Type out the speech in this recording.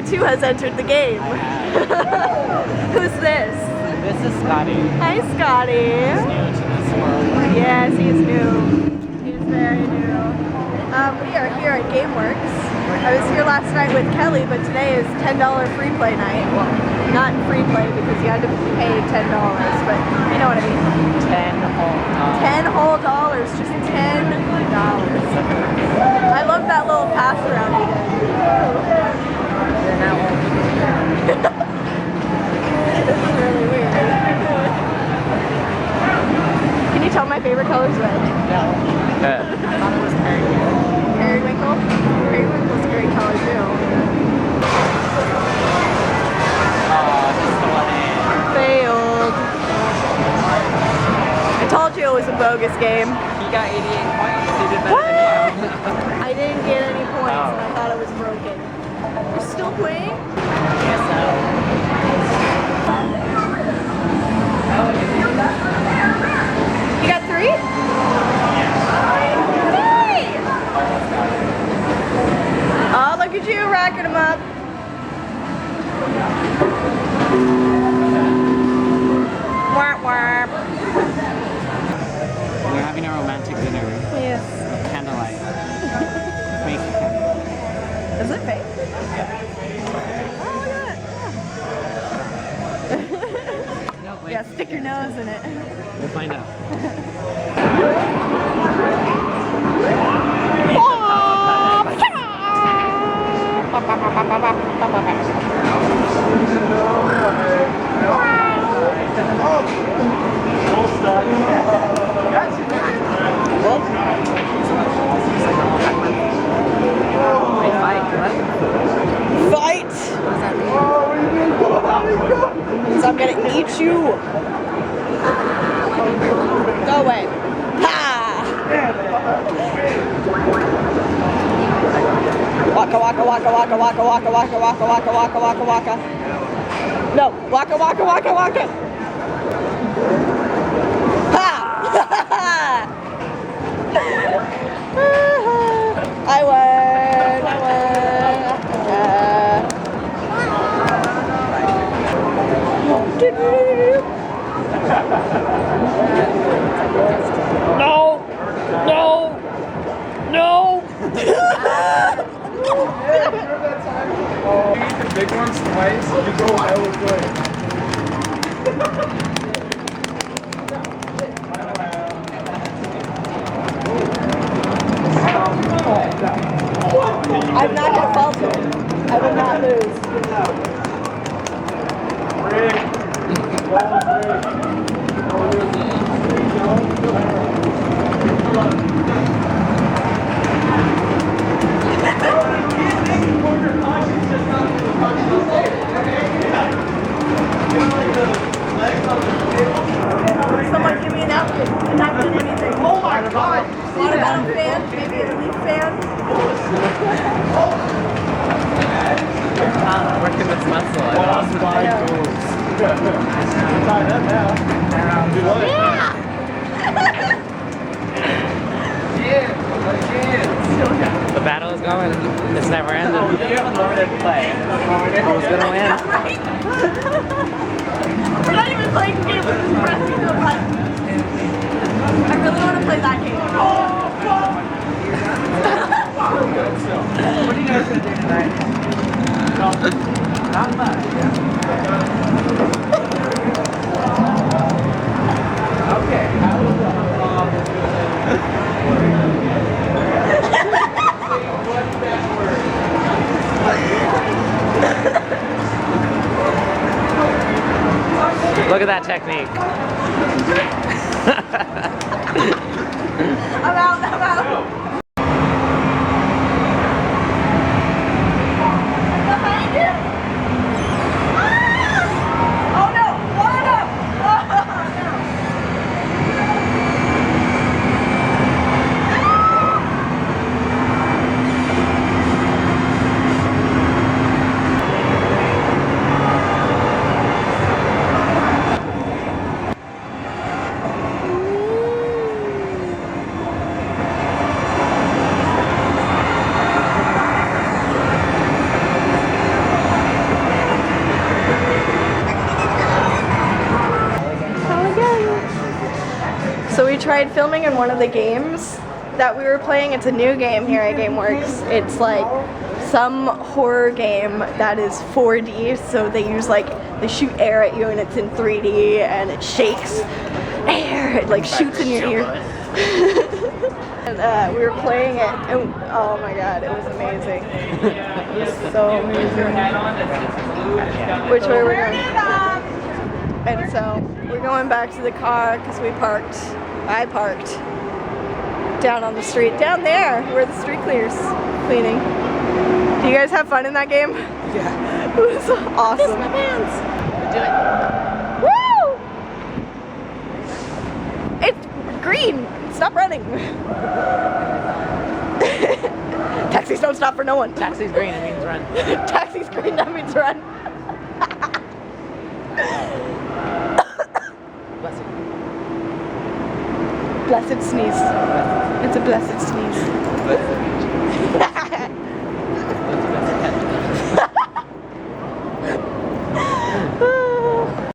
too has entered the game. Who's this? This is Scotty. Hi, Scotty. He's new to this world. Yes, he's new. He's very new. We are here at Gameworks. I was here last night with Kelly, but today is $10 free play night. Well, not free play because you had to pay $10, but you know what I mean. 10 whole dollars. 10 whole dollars, just $10. I love that little pass around you did. This is really weird. Can you tell my favorite color is red? No. I thought it was periwinkle. Periwinkle? Periwinkle's a great color too. Just the one in. Failed. I told you it was a bogus game. He got 88 points. He did better What? than you. I didn't get any points and I thought it was broken. You're still playing? Yes, so. You got 3? Hey! Oh, look at you racking them up. Wah, wah. We're having a romantic dinner. Yes. Candlelight. Fake candlelight. Is it fake? Oh, look at it. No, wait. Yeah, stick your nose in it. We'll find out. Fight! So I'm gonna eat you. Go away. Ha! Waka waka waka waka waka waka waka waka waka waka waka waka. No, waka waka waka waka. Ha! I win. I win. No! No! No! You eat the big ones twice, you go hella good. I'm not gonna falter. I will not lose. Someone give me a napkin. A napkin, anything. Oh my god! Watermelon fan? Maybe a leaf fan? Working this muscle. I lost my goals. The battle is going. It's never ended. You have unlimited play. Who's gonna win? We're not even playing the game, we're just pressing the button. I really want to play that game. What are you guys gonna do tonight? Not much. Okay, I will go. Look at that technique. I'm out, I'm out. Behind you. Ah! Oh no, oh no. Oh no. tried filming in one of the games that we were playing. It's a new game here at Gameworks. It's like some horror game that is 4D, so they use like, they shoot air at you and it's in 3D and it shakes air, it like shoots in your ear. And we were playing it and oh my god, it was amazing. It was so amazing. Which way are we going? And so we're going back to the car because I parked down on the street, down there where the street cleaners cleaning. Do you guys have fun in that game? Yeah. It was awesome. Kiss my pants. Woo! It's green. Stop running. Taxis don't stop for no one. Taxi's green, it means run. Taxi's green, that means run. Bless you. Blessed sneeze. It's a blessed sneeze.